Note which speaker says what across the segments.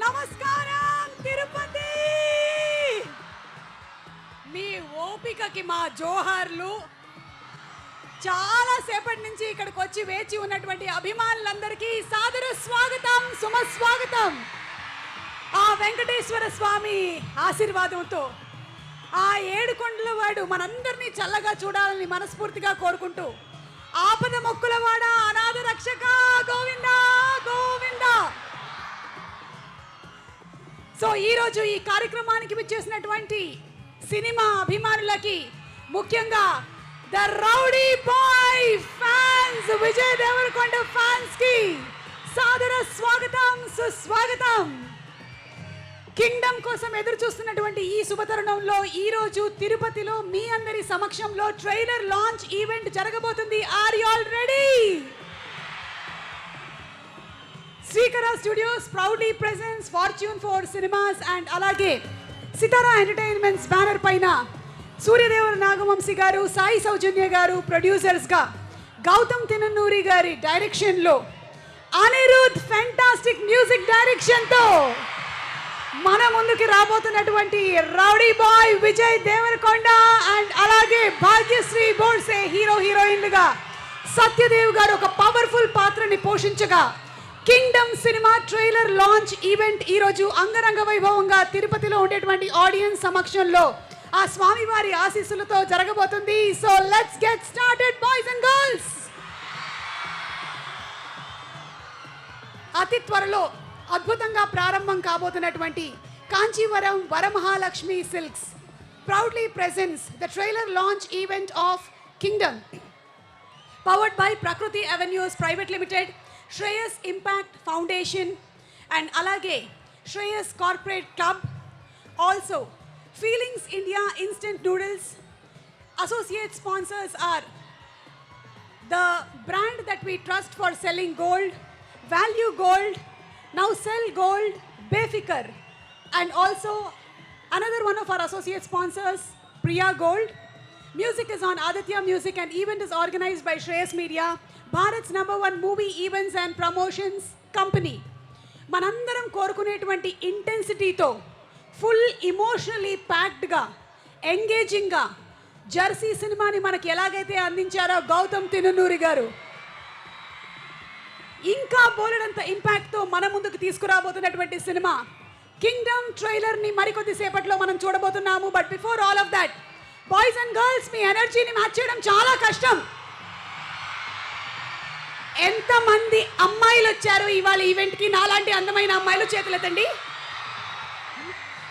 Speaker 1: నమస్కారం తిరుపతి. మీ ఓపికకి మా జోహార్లు. చాలా సేపటి నుంచి ఇక్కడికి వచ్చి వేచి ఉన్నటువంటి అభిమానులందరికీ సాదర స్వాగతం, సుమస్వాగతం. ఆ వెంకటేశ్వర స్వామి ఆశీర్వాదంతో ఆ ఏడుకొండల వాడు మనందరినీ చల్లగా చూడాలని మనస్ఫూర్తిగా కోరుకుంటూ, ఆపద మొక్కులవాడ అనాథ రక్షక గోవింద గోవింద. సో ఈరోజు ఈ కార్యక్రమానికి విచ్చేసినటువంటి సినిమా అభిమానులకి, ముఖ్యంగా the rowdy boy fans, Vijay Deverakonda fans కి సాదర స్వాగతం, సుస్వాగతం. కింగ్డమ్ కోసం ఎదురు చూస్తున్నటువంటి ఈ శుభతరుణంలో ఈ రోజు తిరుపతిలో మీ అందరి సమక్షంలో ట్రైలర్ లాంచ్ ఈవెంట్ జరగబోతుంది. Are you all ready? Srikara studios proudly presents fortune 4 cinemas and అలాగే సితారా ఎంటర్టైన్మెంట్స్ బ్యానర్ పైన సూర్యదేవర నాగవంశీ గారు, సాయి సౌజన్య గారు ప్రొడ్యూసర్స్ గా, గౌతమ్ తిన్ననూరి గారి డైరెక్షన్ లో, అనిరుద్ ఫెంటాస్టిక్ మ్యూజిక్ డైరెక్షన్ తో మన ముందుకి రాబోతున్నటువంటి rowdy boy Vijay Devarakonda and అలాగే భాగ్యశ్రీ బోర్సే హీరో హీరోయిన్లుగా, సత్యదేవ్ గారు ఒక పవర్ఫుల్ పాత్రని పోషించగా కింగ్డమ్ సినిమా ట్రైలర్ లాంచ్ ఈవెంట్ ఈరోజు అంగరంగ వైభవంగా తిరుపతిలో ఉండేటువంటి ఆడియన్స్ సమక్షంలో ఆ స్వామివారి ఆశీస్సులతో జరగబోతుంది. So let's get started boys and girls. అతి త్వరలో అద్భుతంగా ప్రారంభం కాబోతున్నటువంటి Kancheevaram Varamahalakshmi silks proudly presents the trailer launch event of Kingdom, powered by Prakruthi avenues private limited, Shreyas impact foundation and అలాగే Shreyas corporate club, also feelings India instant noodles. Associate sponsors are the brand that we trust for selling gold, Value Gold, Now Sell Gold, Befikar, and also another one of our associate sponsors, Priya Gold. Music is on Aditya Music and event is organized by Shreyas Media, Bharat's #1 movie events and promotions company. మనందరం కోరుకునేటువంటి ఇంటెన్సిటీతో full emotionally ప్యాక్డ్గా, ఎంగేజింగ్గా Jersey సినిమాని మనకి ఎలాగైతే అందించారో గౌతమ్ తిన్ననూరి గారు, ఇంకా బోలెడంత ఇంపాక్ట్తో మన ముందుకు తీసుకురాబోతున్నటువంటి cinema Kingdom ట్రైలర్ని మరికొద్ది సేపట్లో మనం చూడబోతున్నాము. But before all of that, boys and girls, మీ ఎనర్జీని మ్యాచ్ చేయడం చాలా కష్టం. ఎంతమంది అమ్మాయిలు వచ్చారు ఇవాళ ఈవెంట్కి? నాలాంటి అందమైన అమ్మాయిలు చేతులెత్తండి.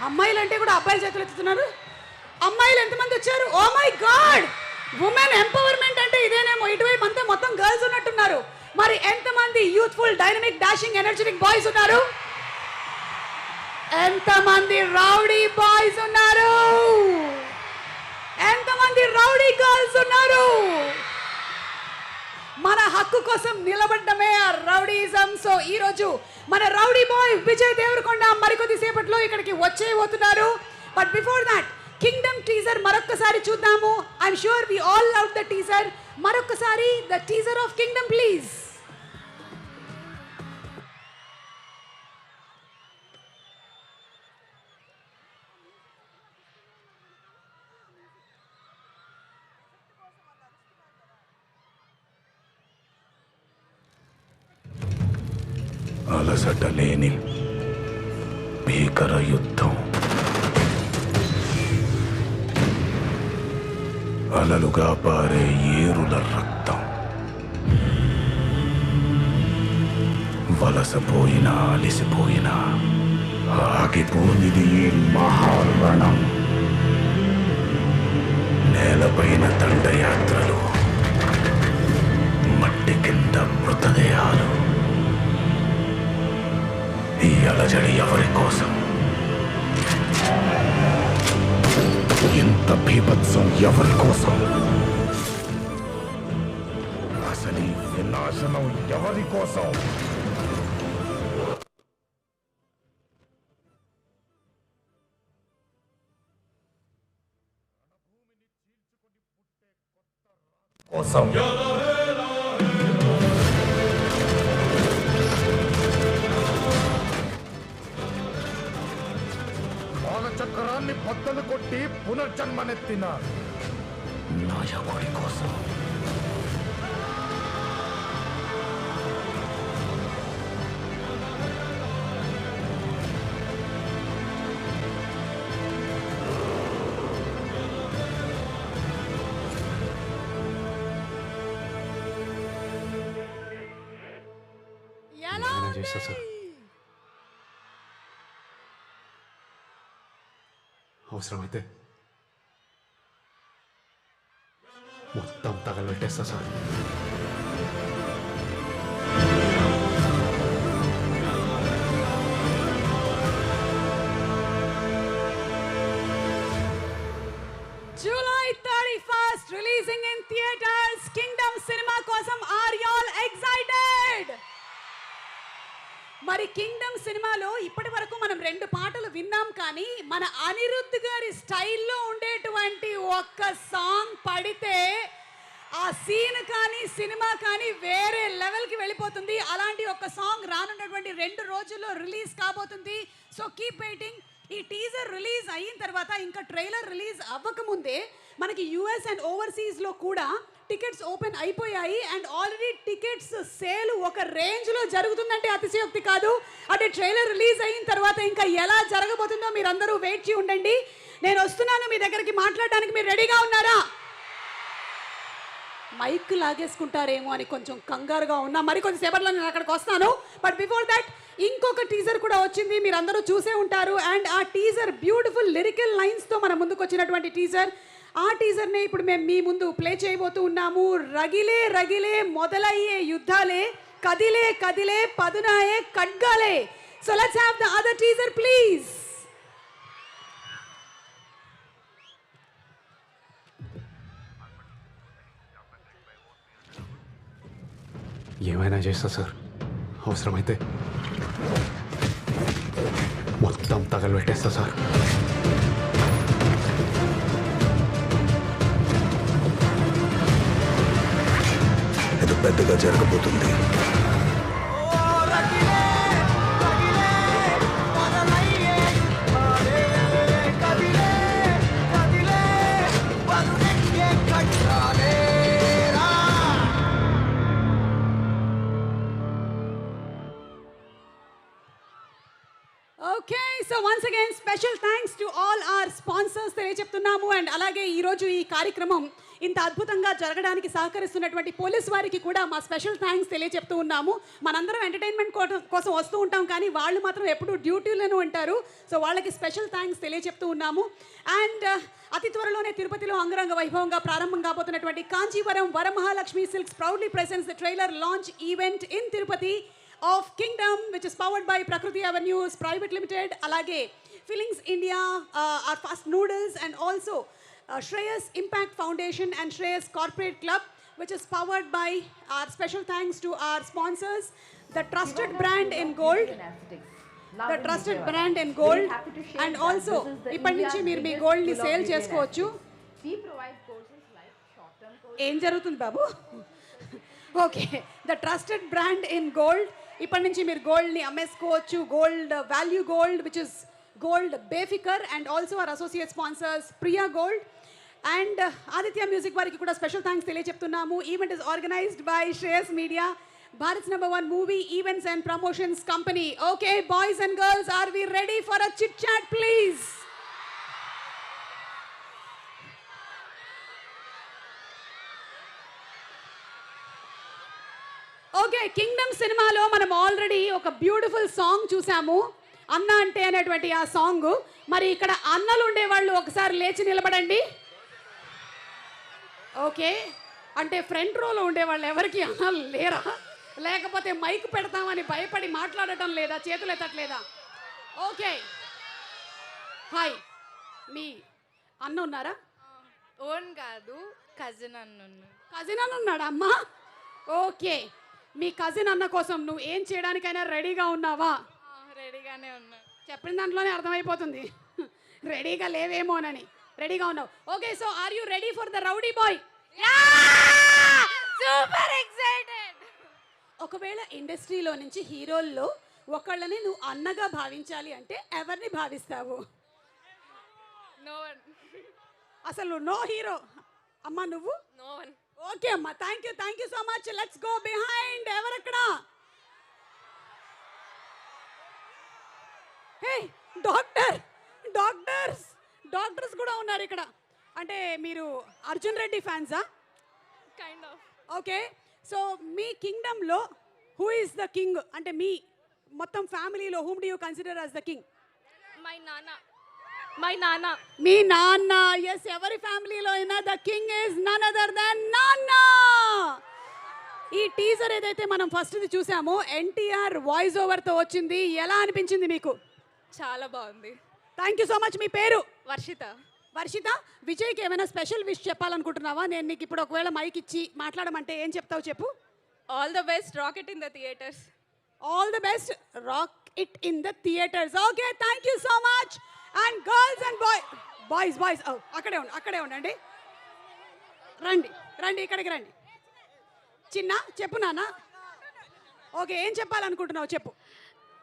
Speaker 1: అమ్మాయిలు అంటే కూడా అబ్బాయిలు చేతులు ఎత్తుతున్నారు. అమ్మాయిలు ఎంతమంది వచ్చారు? Oh my god, women empowerment అంటే ఇదేనేమో. ఇటువైపు అంతా మొత్తం గర్ల్స్ ఉన్నట్టున్నారు. మరి ఎంతమంది youthful dynamic dashing energetic boys ఉన్నారు? ఎంతమంది రౌడీ బాయ్స్ ఉన్నారు? ఎంతమంది రౌడీ గర్ల్స్ ఉన్నారు? మన హక్కు కోసం నిలబడ్డమే ఆ రౌడీజం. సో ఈరోజు మన రౌడీ బాయ్ విజయ్ దేవరకొండ మరికొద్ది సేపట్లో ఇక్కడికి వచ్చేయబోతున్నారు. But before that, Kingdom teaser మరొక్కసారి చూద్దాము. I'm sure we all love the teaser. మరొక్కసారి the teaser of Kingdom please.
Speaker 2: అలసట లేని భీకర యుద్ధం, అలలుగా పారే ఏరుల రక్తం, వలసపోయినా అలిసిపోయినా ఆగిపోనిది ఈ మహారణం. నేలపైన దండయాత్రలు, మట్టి కింద మృతదేహాలు. ఈ అలజడి ఎవరి కోసం? ఇంత బీభత్సం ఎవరి కోసం? అసలు ఈ వినాశనం ఎవరి కోసం? కోసం పునర్జన్మనెత్తిన నా ఎవరి కోసం.
Speaker 1: ఎలా
Speaker 3: ఏమైనా
Speaker 1: ఉంది?
Speaker 3: చేస్తా సార్. అవసరమైతే మొత్తం తగలబెట్టేస్తా sir.
Speaker 1: July 31st, releasing in theaters. Kingdom cinema కోసం are y'all excited? మరి కింగ్డమ్ సినిమాలో ఇప్పటి వరకు మనం 2 పాటలు విన్నాం, కానీ మన అనిరుద్ధ్ గారి స్టైల్లో ఉండేటువంటి ఒక్క సాంగ్ పడితే ఆ సీన్ కానీ సినిమా కానీ వేరే లెవెల్కి వెళ్ళిపోతుంది. అలాంటి ఒక సాంగ్ రానున్నటువంటి 2 రోజుల్లో రిలీజ్ కాబోతుంది. So keep waiting. ఈ టీజర్ రిలీజ్ అయిన తర్వాత ఇంకా ట్రైలర్ రిలీజ్ అవ్వకముందే మనకి యూఎస్ అండ్ ఓవర్సీస్లో కూడా టికెట్స్ ఓపెన్ అయిపోయాయి. అండ్ ఆల్రెడీ టికెట్స్ సేల్ ఒక రేంజ్లో జరుగుతుందంటే అతిశయోక్తి కాదు. అంటే ట్రైలర్ రిలీజ్ అయిన తర్వాత ఇంకా ఎలా జరగబోతుందో మీరందరూ వెయిట్ చేసి ఉండండి. నేను వస్తున్నాను మీ దగ్గరికి మాట్లాడడానికి. మీరు రెడీగా ఉన్నారా? మైక్ లాగేసుకుంటారేమో అని కొంచెం కంగారుగా ఉన్నా. మరి కొంచెంసేపట్లో నేను అక్కడికి వస్తాను. బట్ బిఫోర్ దట్ ఇంకొక టీజర్ కూడా వచ్చింది, మీరు అందరూ చూసే ఉంటారు. అండ్ ఆ టీజర్ బ్యూటిఫుల్ లిరికల్ లైన్స్తో మన ముందుకు వచ్చినటువంటి టీజర్. ఆ టీజర్నే ఇప్పుడు మేము మీ ముందు ప్లే చేయబోతూ ఉన్నాము. రగిలే రగిలే మొదలయ్యే యుద్ధాలే, కదిలే కదిలే పదునాయే ఖడ్గాలే. So let's have the other teaser please.
Speaker 3: ఏమైనా చేస్తా సార్. అవసరమైతే మొత్తం తగలబెట్టేస్తా సార్.
Speaker 2: ఇది పెద్దగా జరగబోతుంది.
Speaker 1: Okay, so once again special thanks to all our sponsors తెలియజెప్తున్నాము. అండ్ అలాగే ఈరోజు ఈ కార్యక్రమం ఇంత అద్భుతంగా జరగడానికి సహకరిస్తున్నటువంటి పోలీస్ వారికి కూడా మా స్పెషల్ థ్యాంక్స్ తెలియజెప్తూ ఉన్నాము. మనందరం ఎంటర్టైన్మెంట్ కోసం వస్తూ ఉంటాం, కానీ వాళ్ళు మాత్రం ఎప్పుడూ డ్యూటీలోనే ఉంటారు. సో వాళ్ళకి స్పెషల్ థ్యాంక్స్ తెలియజెప్తూ ఉన్నాము. అండ్ అతి త్వరలోనే తిరుపతిలో అంగరంగ వైభవంగా ప్రారంభం కాబోతున్నటువంటి Kancheevaram Varamahalakshmi silks proudly presents the trailer launch event in Tirupati of Kingdom, which is powered by Prakriti Avenues Private Limited, alage Fillings India, our Fast Noodles, and also Shreyas Impact Foundation and Shreyas Corporate Club, which is powered by our special thanks to our sponsors, the trusted brand in gold, the trusted brand in gold, and also ippadi nunchi meer mee gold ni sale chesukochu.
Speaker 4: We provide courses like short-term courses.
Speaker 1: ఏం జరుగుతుంది బాబు? Okay, the trusted brand in gold. ఇప్పటి నుంచి మీరు గోల్డ్ని అమ్మేసుకోవచ్చు. Gold value gold, which is gold బేఫికర్, and also our associate sponsors Priya gold and Aditya music వారికి కూడా స్పెషల్ థ్యాంక్స్ తెలియజెప్తున్నాము. Event is organised by Shreyas media, Bharat's #1 movie events and promotions company. Okay boys and girls, are we ready for a chit chat please? Okay, Kingdom సినిమాలో మనం already ఒక beautiful song చూసాము, అన్న అంటే అనేటువంటి ఆ సాంగ్. మరి ఇక్కడ అన్నలు ఉండేవాళ్ళు ఒకసారి లేచి నిలబడండి. ఓకే, అంటే ఫ్రంట్ రోలో ఉండేవాళ్ళు ఎవరికి అన్నలు లేరా? లేకపోతే మైక్ పెడతామని భయపడి మాట్లాడటం లేదా? చేతులు ఎత్తట్లేదా? ఓకే, హాయ్, మీ అన్న ఉన్నారా?
Speaker 4: ఓన్ కాదు, కజిన్ అన్నున్నాడు.
Speaker 1: కజిన్ అన్న ఉన్నాడా అమ్మా? ఓకే, మీ కజిన్ అన్న కోసం నువ్వు ఏం చేయడానికైనా రెడీగా ఉన్నావా?
Speaker 4: రెడీగానే ఉన్నా.
Speaker 1: చెప్పిన దాంట్లోనే అర్థమైపోతుంది రెడీగా లేవేమోనని. రెడీగా ఉన్నావు. Okay, so are you ready for the rowdy boy?
Speaker 4: Super excited.
Speaker 1: ఒకవేళ ఇండస్ట్రీలో నుంచి హీరోల్లో ఒకళ్ళని నువ్వు అన్నగా భావించాలి అంటే ఎవరిని భావిస్తావు?
Speaker 4: No one.
Speaker 1: అసలు నో హీరో. అమ్మా నువ్వు?
Speaker 4: No one.
Speaker 1: ఓకే అమ్మా, thank you so much. Let's go behind. ఎవరక్కడ? హే డాక్టర్స్ కూడా ఉన్నారు ఇక్కడ. అంటే మీరు అర్జున్ రెడ్డి ఫ్యాన్సా?
Speaker 4: Kind of.
Speaker 1: ఓకే, సో మీ కింగ్డమ్లో హూ ఇస్ ద కింగ్? అంటే మీ మొత్తం ఫ్యామిలీలో whom do you consider as the king?
Speaker 4: My nana. My nana.
Speaker 1: మీ నాన్న. ఎస్, ఎవరి ఫ్యామిలీలో అయినా the king is none other then నాన్న. ఈ టీజర్ ఏదైతే మనం ఫస్ట్ది చూసామో ఎన్టీఆర్ వాయిస్ ఓవర్తో వచ్చింది, ఎలా అనిపించింది మీకు?
Speaker 4: చాలా బాగుంది.
Speaker 1: Thank you so much. మీ పేరు?
Speaker 4: వర్షిత.
Speaker 1: విజయ్కి ఏమైనా స్పెషల్ విష్ చెప్పాలనుకుంటున్నావా? నేను నీకు ఇప్పుడు ఒకవేళ మైక్ ఇచ్చి మాట్లాడమంటే ఏం చెప్తావు చెప్పు?
Speaker 4: All the best. Rock it in the theaters.
Speaker 1: All the best. Rock it in the theatres. Okay, thank you so much. And girls and boys అక్కడే ఉండండి. రండి ఇక్కడికి రండి. చిన్న చెప్పు నాన్న. ఓకే, ఏం చెప్పాలనుకుంటున్నావు చెప్పు.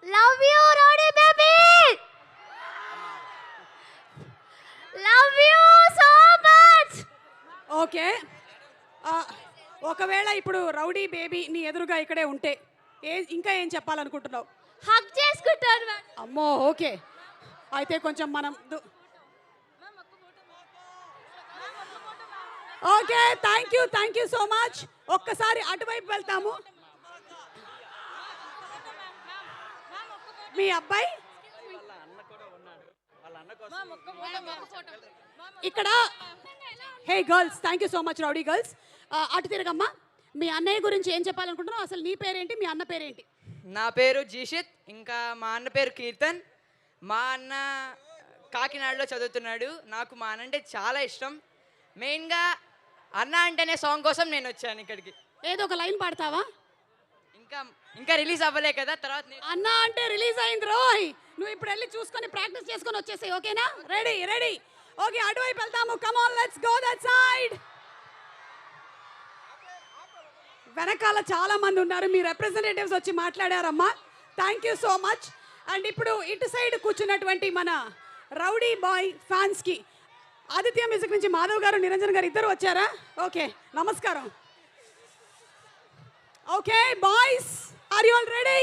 Speaker 5: Love you, Rowdy baby. Love you so much.
Speaker 1: Okay, ఒకవేళ ఇప్పుడు రౌడీ బేబీ నీ ఎదురుగా ఇక్కడే ఉంటే ఇంకా ఏం చెప్పాలనుకుంటున్నావు?
Speaker 5: Hug చేసుకుంటాను.
Speaker 1: అమ్మో, ఓకే, అయితే కొంచెం మనం okay, thank you so much. ఒక్కసారి అటువైపు వెళ్తాము. మీ అబ్బాయి ఇక్కడ. Hey girls, thank you so much rowdy girls. అటు తిరగమ్మా. మీ అన్నయ్య గురించి ఏం చెప్పాలనుకుంటున్నావు? అసలు నీ పేరేంటి, మీ అన్న పేరేంటి?
Speaker 6: నా పేరు జీషిత్, ఇంకా మా అన్న పేరు కీర్తన్. మా అన్న కాకినాడలో చదువుతున్నాడు. నాకు మా అన్న అంటే చాలా ఇష్టం. మెయిన్గా అన్న అంటేనే సాంగ్ కోసం నేను వచ్చాను ఇక్కడికి.
Speaker 1: ఏదో ఒక లైన్ పాడతావా?
Speaker 6: ఇంకా రిలీజ్ అవ్వలే కదా, తర్వాత
Speaker 1: అన్న అంటే రిలీజ్ అయింది రోయ్. నువ్వు ఇప్పుడు వెళ్ళి చూసుకొని ప్రాక్టీస్ చేసుకొని వచ్చేసాయి. ఓకేనా? రెడీ. ఓకే, అటువైపు వెళ్తాము. Come on, let's go that side. వెనకాల చాలా మంది ఉన్నారు, మీ రిప్రజెంటేటివ్స్ వచ్చి మాట్లాడారమ్మా. Thank you so much. And ఇప్పుడు ఇటు సైడ్ కూర్చున్నటువంటి మన రౌడీ బాయ్ ఫ్యాన్స్కి ఆదిత్య మ్యూజిక్ నుంచి మాధవ్ గారు, నిరంజన్ గారు ఇద్దరు వచ్చారా? ఓకే, నమస్కారం. Okay boys, are you all ready?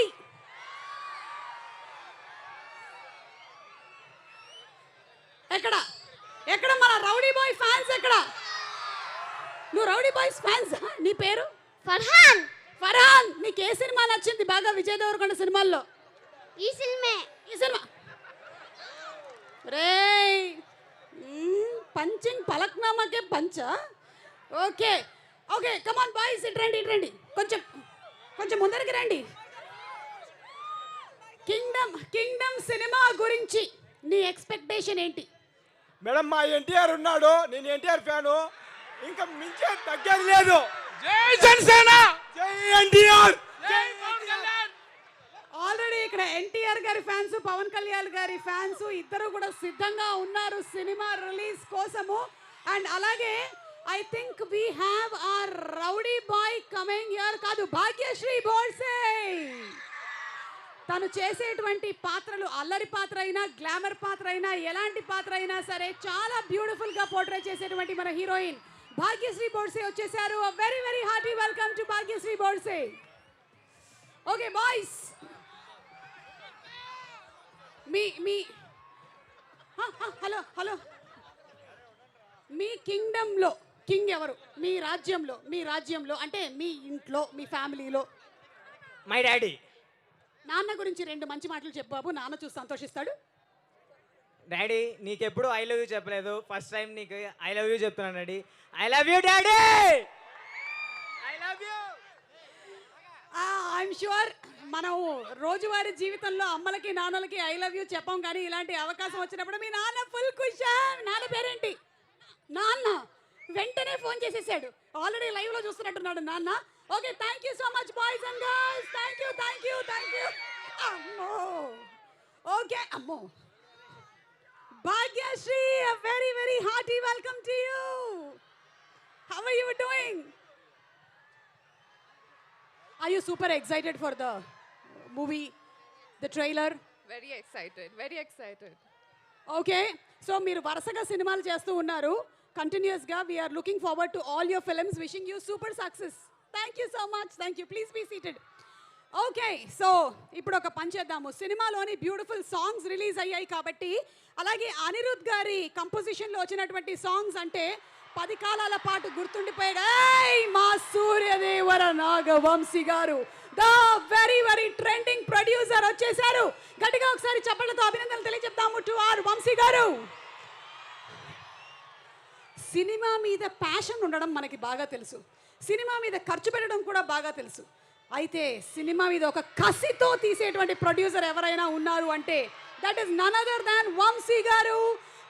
Speaker 1: ఎక్కడ మన రౌడీ బాయ్ ఫ్యాన్స్ ఎక్కడ? నువ్వు రౌడీ బాయ్స్ ఫ్యాన్స్? నీ పేరు? ఫర్హాన్. నీకు ఏ సినిమా నచ్చింది బాగా విజయ్ దేవరకొండ సినిమాల్లో?
Speaker 5: ఈ సినిమా.
Speaker 1: రే పంచింగ్ పలక్నామాకే పంచ. ఓకే, కమ్ ఆన్ బాయ్స్, ఇటు రండి. కొంచెం ముందరికి రండి. కింగ్డమ్ సినిమా గురించి నీ ఎక్స్పెక్టేషన్ ఏంటి?
Speaker 7: మేడం, మా ఎన్టీఆర్ ఉన్నాడు, నేను ఎన్టీఆర్ ఫ్యాను, ఇంకా మించే తగ్గేది లేదు. జై జనసేన, జై ఎన్టీఆర్, జై పవన్ కళ్యాణ్.
Speaker 1: ఆల్రెడీ ఇక్కడ ఎన్టీఆర్ గారి ఫ్యాన్స్, పవన్ కళ్యాణ్ గారి ఫ్యాన్స్ ఇద్దరు కూడా సిద్ధంగా ఉన్నారు సినిమా రిలీజ్ కోసము. అండ్ అలాగే I think we have our rowdy boy coming here. కాదు, భాగ్యశ్రీ బోర్సే. తను చేసేటువంటి పాత్రలు అల్లరి పాత్ర అయినా, గ్లామర్ పాత్ర అయినా, ఎలాంటి పాత్ర అయినా సరే చాలా బ్యూటిఫుల్గా పోర్ట్రే చేసేటువంటి మన హీరోయిన్ భాగ్యశ్రీ బోర్సే వచ్చేసారు. Very very hearty welcome to Bhagyashree Borse. Okay boys, మీ హలో మీ కింగ్డమ్లో కింగ్ ఎవరు? మీ రాజ్యంలో అంటే మీ ఇంట్లో, మీ ఫ్యామిలీలో?
Speaker 7: My daddy.
Speaker 1: నాన్న గురించి రెండు మంచి మాటలు చెప్పు బాబు, నాన్న చూసి సంతోషిస్తాడు.
Speaker 7: డాడీ, నీకెప్పుడు ఐ లవ్ యూ చెప్పలేదు, ఫస్ట్ టైం నీకు ఐ లవ్ యూ చెప్తున్నాను daddy. I love you daddy, I love you.
Speaker 1: I'm sure మనం రోజువారీ జీవితంలో అమ్మలకి నాన్నలకి ఐ లవ్ యూ చెప్పాం, కానీ ఇలాంటి అవకాశం వచ్చినప్పుడు మీ నాన్న ఫుల్ ఖుష్. నాన్న పేరేంటి? నాన్న వెంటనే ఫోన్ చేసేసాడు, ఆల్రెడీ లైవ్ లో చూస్తున్నట్టున్నాడు నాన్న. Okay, thank you so much boys and girls. Thank you. అమ్మో, ఓకే అమ్మో. Bhagyashri, a very very hearty welcome to you. How are you doing? Are you super excited for the movie, the trailer?
Speaker 4: Very excited.
Speaker 1: Okay, so మీరు వరుసగా సినిమాలు చేస్తూ ఉన్నారు. కంటిన్యూస్గా we're looking forward to all your films, wishing you super success. Thank you so much, thank you. Please be seated. Okay, so ఇప్పుడు ఒక పని చేద్దాము. సినిమాలోని బ్యూటిఫుల్ సాంగ్స్ రిలీజ్ అయ్యాయి కాబట్టి, అలాగే అనిరుద్ గారి కంపోజిషన్లో వచ్చినటువంటి సాంగ్స్ అంటే 10 కాలాల పాటు గుర్తుండిపోయాడు. మా సూర్యదేవర నాగవంశీ గారు, the very very trending producer వచ్చేసారు. గట్టిగా ఒకసారి చప్పట్లతో అభినందనలు తెలియజెప్తాము టు ఆర్ వంశీ గారు. సినిమా మీద ప్యాషన్ ఉండడం మనకి బాగా తెలుసు, సినిమా మీద ఖర్చు పెట్టడం కూడా బాగా తెలుసు. అయితే సినిమా మీద ఒక కసితో తీసేటువంటి ప్రొడ్యూసర్ ఎవరైనా ఉన్నారు అంటే that is none other than Vamsi garu.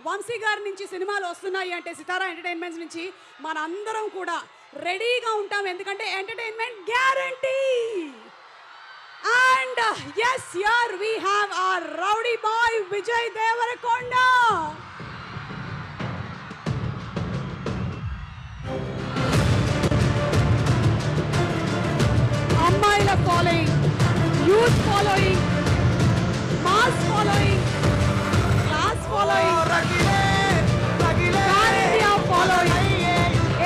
Speaker 1: Vamsi గారి నుంచి సినిమాలు వస్తున్నాయి అంటే సితారా ఎంటర్టైన్మెంట్స్ నుంచి మనందరం కూడా రెడీగా ఉంటాం, ఎందుకంటే entertainment guarantee. And yes, here we have our rowdy boy Vijay Devarakonda. అమ్మాయిల following, youth following, mass following, class following, భారతీయ following,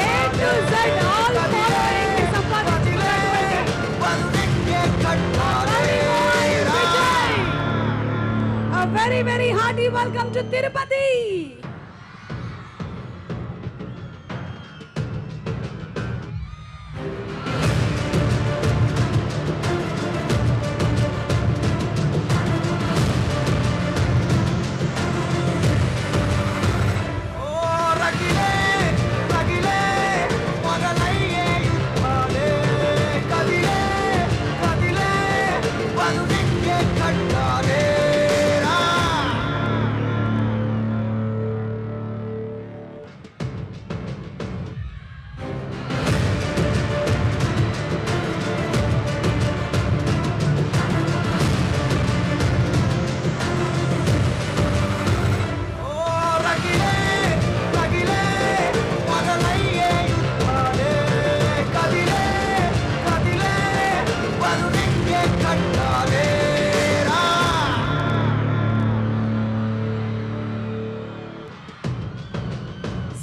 Speaker 1: A to Z all following ని సంపాదించుకున్నటువంటి Vijay. A very very hearty welcome to Tirupati.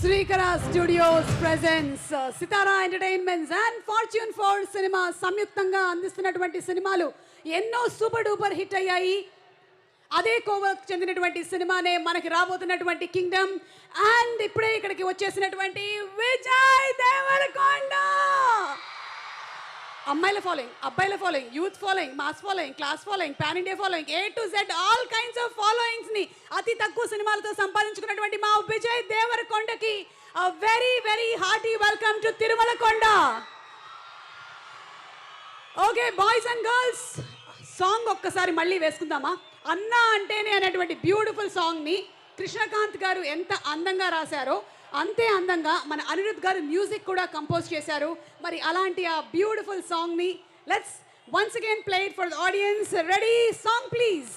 Speaker 1: Srikara Studios presents Sithara Entertainments and Fortune 4 Cinema సంయుక్తంగా అందిస్తున్నటువంటి సినిమాలు ఎన్నో super duper hit అయ్యాయి. అదే కోవకు చెందినటువంటి సినిమానే మనకి రాబోతున్నటువంటి కింగ్డమ్. అండ్ ఇప్పుడే ఇక్కడికి వచ్చేసినటువంటి విజయ్ దేవరకొండ. అమ్మాయిల ఫాలోయింగ్, అబ్బాయిల following, youth following, mass following, class following, pan India following, A to Z all kinds of followings ని అతి తక్కువ సినిమాలతో సంపాదించుకున్నటువంటి మా Vijay దేవరకొండకి a very very hearty welcome to Tirumala కొండ. Okay boys and girls, song ఒక్కసారి మళ్ళీ వేసుకుందామా? అన్నా అంటేనే అనేటువంటి బ్యూటిఫుల్ సాంగ్ని కృష్ణకాంత్ గారు ఎంత అందంగా రాశారో అంతే అందంగా మన అనిరుద్ గారు మ్యూజిక్ కూడా కంపోజ్ చేశారు. మరి అలాంటి ఆ బ్యూటిఫుల్ సాంగ్ని let's once again play it for the audience. Ready, song please.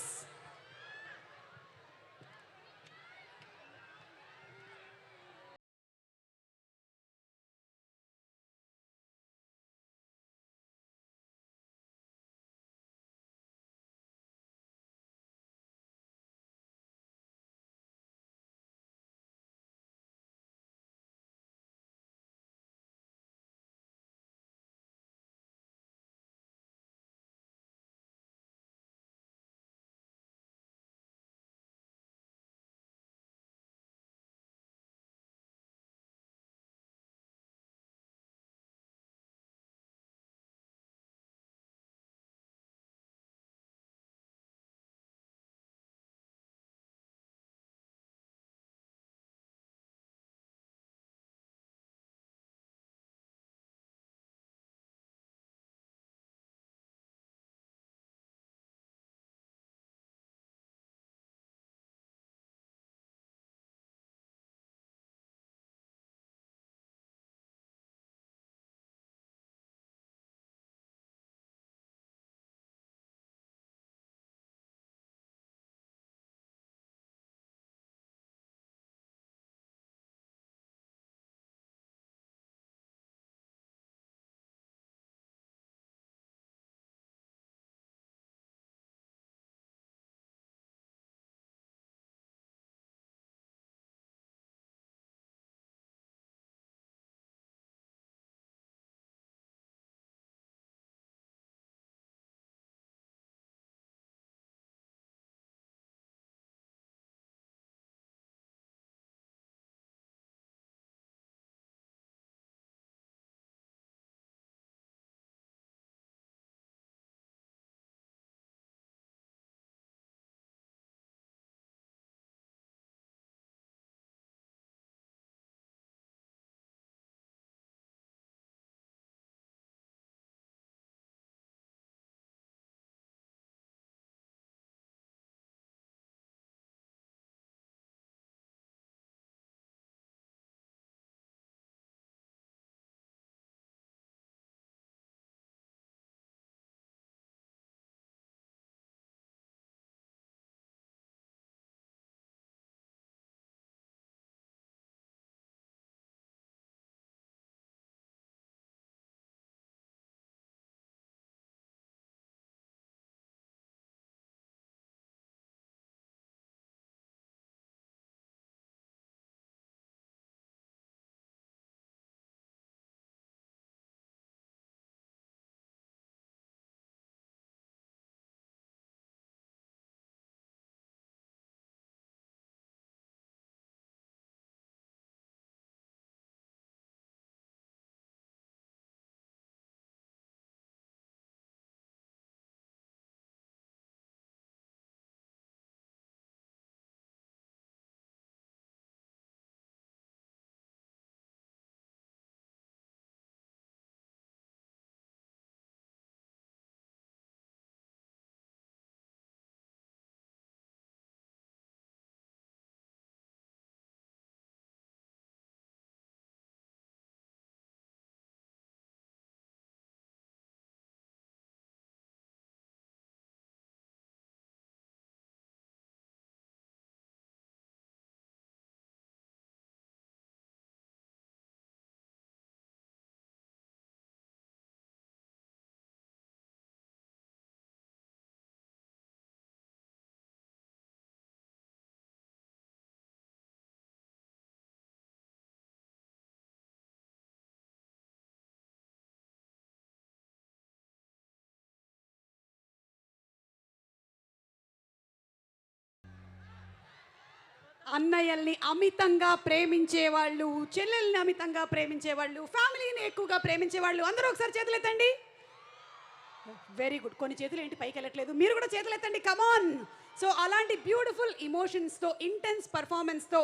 Speaker 1: అన్నయ్యల్ని అమితంగా ప్రేమించేవాళ్ళు, చెల్లెల్ని అమితంగా ప్రేమించేవాళ్ళు, ఫ్యామిలీని ఎక్కువగా ప్రేమించేవాళ్ళు అందరూ ఒకసారి చేతులు ఎత్తండి. Very good. కొన్ని చేతులు ఏంటి పైకి వెళ్ళట్లేదు, మీరు కూడా చేతులు ఎత్తండి, కమాన్. సో అలాంటి బ్యూటిఫుల్ ఇమోషన్స్తో, ఇంటెన్స్ పర్ఫార్మెన్స్తో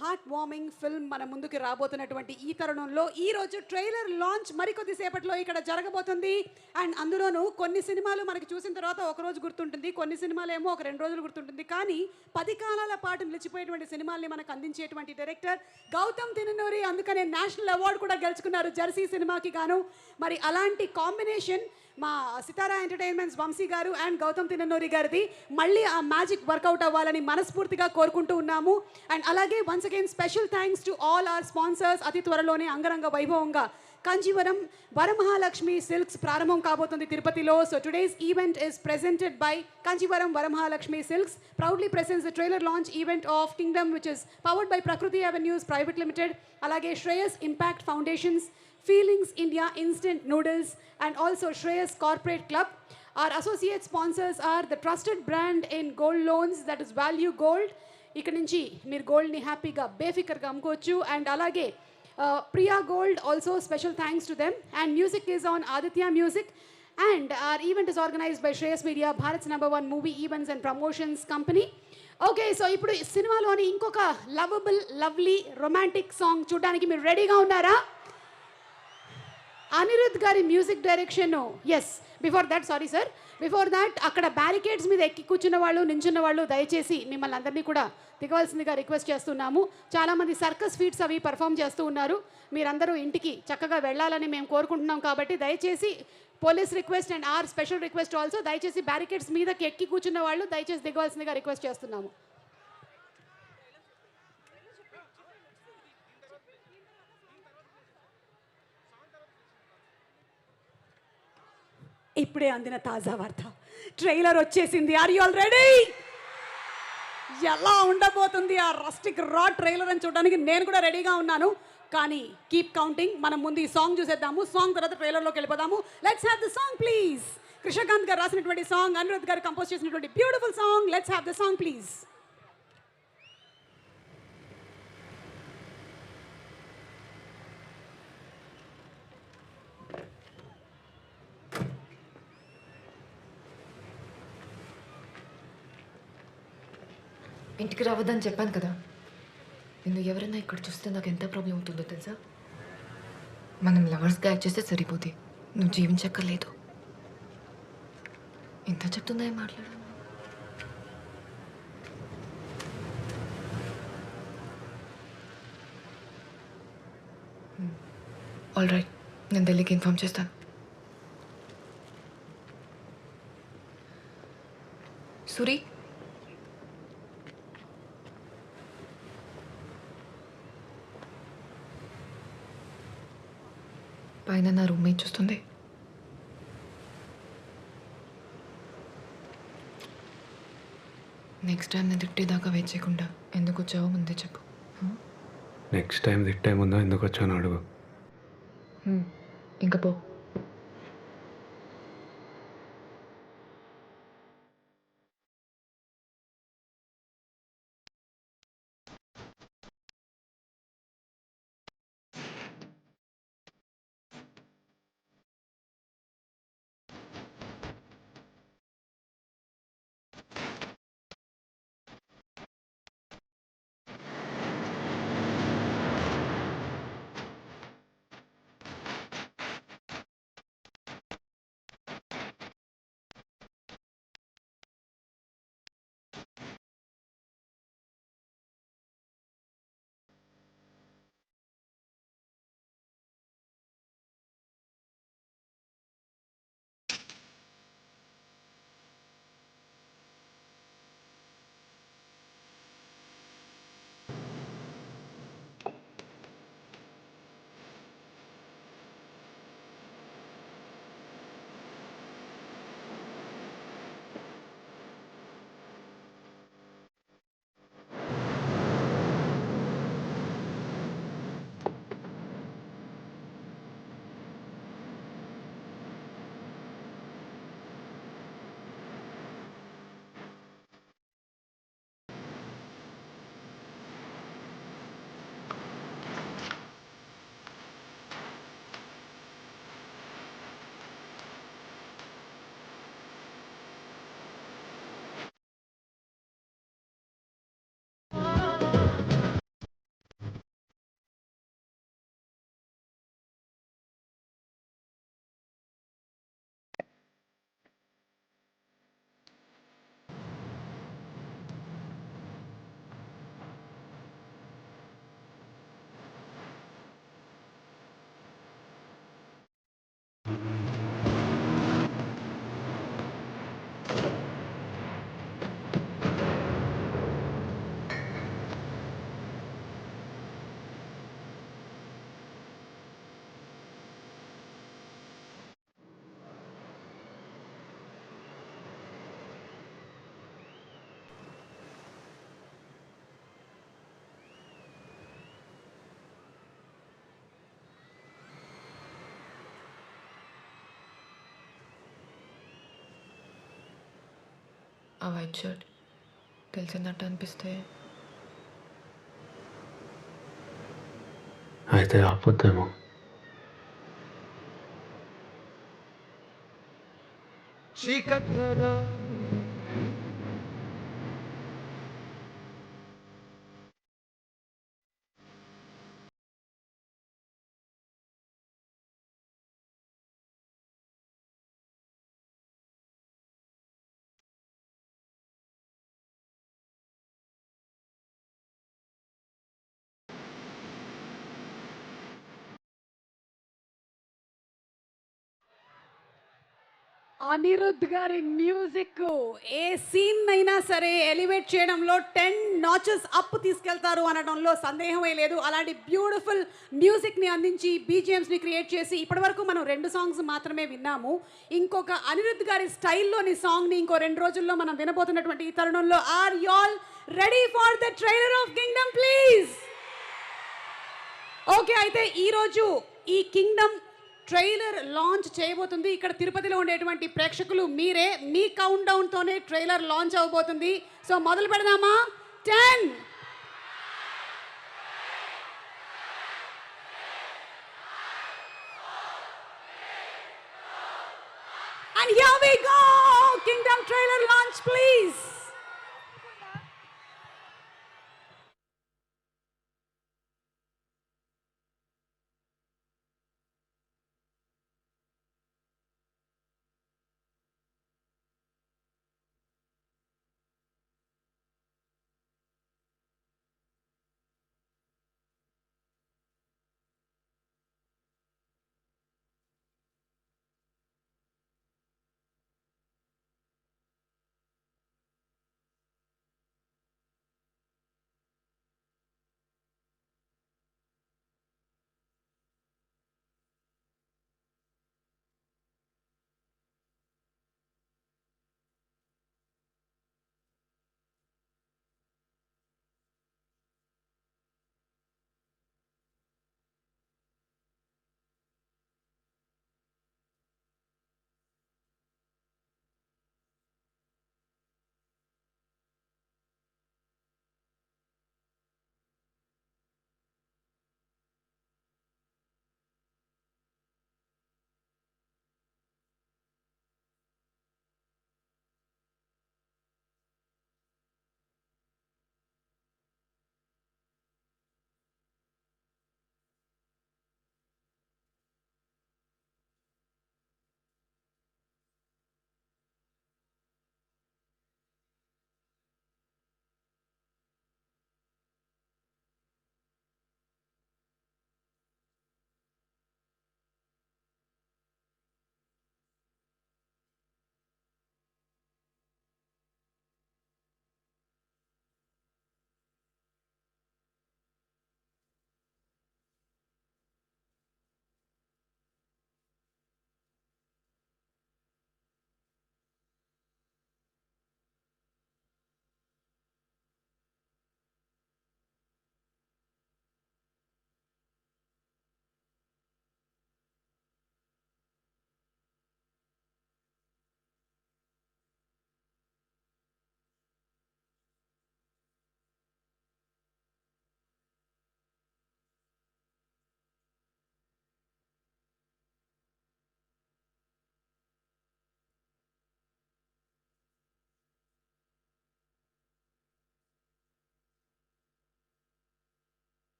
Speaker 1: హార్ట్ వార్మింగ్ ఫిల్మ్ మన ముందుకు రాబోతున్నటువంటి ఈ తరుణంలో ఈరోజు ట్రైలర్ లాంచ్ మరికొద్ది సేపట్లో ఇక్కడ జరగబోతుంది. అండ్ అందులోనూ కొన్ని సినిమాలు మనకి చూసిన తర్వాత ఒక రోజు గుర్తుంటుంది, కొన్ని సినిమాలు ఏమో ఒక 2 రోజులు గుర్తుంటుంది. కానీ 10 కాలాల పాటు నిలిచిపోయేటువంటి సినిమాల్ని మనకు అందించేటువంటి డైరెక్టర్ గౌతమ్ తిన్ననూరి. అందుకనే నేషనల్ అవార్డు కూడా గెలుచుకున్నారు జెర్సీ సినిమాకి గాను. మరి అలాంటి కాంబినేషన్ మా సితారా ఎంటర్టైన్మెంట్స్ వంశీ గారు అండ్ గౌతమ్ తిన్ననూరి గారిది. మళ్ళీ ఆ మ్యాజిక్ వర్కౌట్ అవ్వాలని మనస్ఫూర్తిగా కోరుకుంటూ ఉన్నాము. అండ్ అలాగే once again special thanks to all our sponsors. అతి త్వరలోనే అంగరంగ వైభవంగా కాంచీవరం వరమహాలక్ష్మి సిల్క్స్ ప్రారంభం కాబోతుంది తిరుపతిలో. So today's event is presented by Kanjeevaram Varamahalakshmi silks, proudly presents the trailer launch event of Kingdom which is powered by Prakruthi avenues private limited, అలాగే Shreyas impact foundations, Feelings India Instant Noodles, and also Shreyas Corporate Club. Our associate sponsors are the trusted brand in gold loans, that is Value Gold. ఇక్కడ నుంచి మీరు గోల్డ్ని హ్యాపీగా బేఫికర్గా అమ్ముకోవచ్చు. And అలాగే Priya Gold also special thanks to them. And music is on Aditya Music. And our event is organised by Shreyas media, Bharat's #1 movie events and promotions company. Okay, so ఇప్పుడు సినిమాలోని ఇంకొక lovable lovely romantic song చూడడానికి మీరు రెడీగా ఉన్నారా? అనిరుద్ గారి music direction. Yes, before that అక్కడ barricades మీద ఎక్కి కూర్చున్న వాళ్ళు, నించున్న వాళ్ళు దయచేసి మిమ్మల్ని అందరినీ కూడా దిగవలసిందిగా రిక్వెస్ట్ చేస్తున్నాము. చాలామంది సర్కస్ ఫీట్స్ అవి పర్ఫామ్ చేస్తూ ఉన్నారు. మీరందరూ ఇంటికి చక్కగా వెళ్ళాలని మేము కోరుకుంటున్నాం. కాబట్టి దయచేసి police request and our special request also, దయచేసి బ్యారికేడ్స్ మీదకి ఎక్కి కూర్చున్న వాళ్ళు దయచేసి దిగవలసిందిగా రిక్వెస్ట్ చేస్తున్నాము. ఇప్పుడే అందిన తాజా వార్త, ట్రైలర్ వచ్చేసింది. Are you all ready? ఎలా ఉండబోతుంది ఆ రస్టిక్ రా ట్రైలర్ అని చూడడానికి నేను కూడా రెడీగా ఉన్నాను. కానీ కీప్ కౌంటింగ్, మనం ముందు ఈ సాంగ్ చూసేద్దాము. సాంగ్ తర్వాత ట్రైలర్లోకి వెళ్ళిపోదాము. Let's have the song please. Krishnakanth garu రాసినటువంటి సాంగ్, అనిరుద్ గారు కంపోజ్ చేసినటువంటి beautiful song. Let's have the song please.
Speaker 8: ఇంటికి రావద్దని చెప్పాను కదా. నిన్ను ఎవరైనా ఇక్కడ చూస్తే నాకు ఎంత ప్రాబ్లం అవుతుందో తెలుసా? మనం లవర్స్గా యాక్ట్ చేస్తే సరిపోతే, నువ్వు జీవించక్కర్లేదు. ఎంత చెప్తుందా మాట్లాడు. ఆల్ రైట్, నేను ఢిల్లీకి ఇన్ఫార్మ్ చేస్తాను. సూరి, పైన నా రూమ్మేట్ చూస్తుంది. నెక్స్ట్ టైం నేను తిట్టేదాకా వెయిట్ చేయకుండా ఎందుకు వచ్చావో ముందే చెప్పు.
Speaker 3: నెక్స్ట్ టైం తిట్టే ముందో ఎందుకు వచ్చాను అడుగు.
Speaker 8: ఇంకా పో. ఆ వైట్ షర్ట్ తెలిసినట్టు అనిపిస్తే
Speaker 3: అయితే ఆపొద్దేమో.
Speaker 1: అనిరుద్ధ్ గారి మ్యూజిక్ ఏ సీన్ అయినా సరే ఎలివేట్ చేయడంలో 10 నాచెస్ అప్ తీసుకెళ్తారు అనడంలో సందేహమే లేదు. అలాంటి బ్యూటిఫుల్ మ్యూజిక్ని అందించి బీజిఎమ్స్ని క్రియేట్ చేసి ఇప్పటివరకు మనం 2 సాంగ్స్ మాత్రమే విన్నాము. ఇంకొక అనిరుద్ధ్ గారి స్టైల్లోని సాంగ్ని ఇంకో 2 రోజుల్లో మనం వినబోతున్నటువంటి ఈ తరుణంలో are you all ready for the trailer of Kingdom please? Okay, అయితే ఈరోజు ఈ కింగ్డమ్ ట్రైలర్ లాంచ్ చేయబోతుంది. ఇక్కడ తిరుపతిలో ఉండేటువంటి ప్రేక్షకులు మీరే. మీ కౌంట్ డౌన్తోనే ట్రైలర్ లాంచ్ అవబోతుంది. సో మొదలు పెడదామా? 10 and here we go. Kingdom trailer launch please.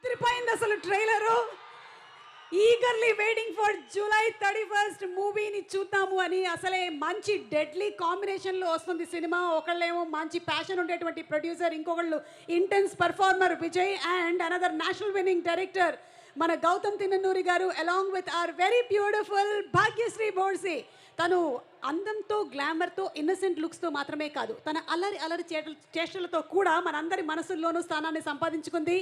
Speaker 1: తిరిపోయింది అసలు trailer. Eagerly waiting for July 31 మూవీని చూద్దాము అని. అసలే మంచి డెడ్లీ కాంబినేషన్లో వస్తుంది సినిమా. ఒకళ్ళేమో మంచి ప్యాషన్ ఉండేటువంటి ప్రొడ్యూసర్, ఇంకొకళ్ళు intense performer Vijay, and another national winning director మన Gautam Tinnanuri garu, along with our very beautiful Bhagyashri Borse. తను అందంతో, గ్లామర్తో, ఇన్నసెంట్ లుక్స్తో మాత్రమే కాదు, తన అల్లరి అల్లరి చేష్టలతో కూడా మనందరి మనసుల్లోనూ స్థానాన్ని సంపాదించుకుంది.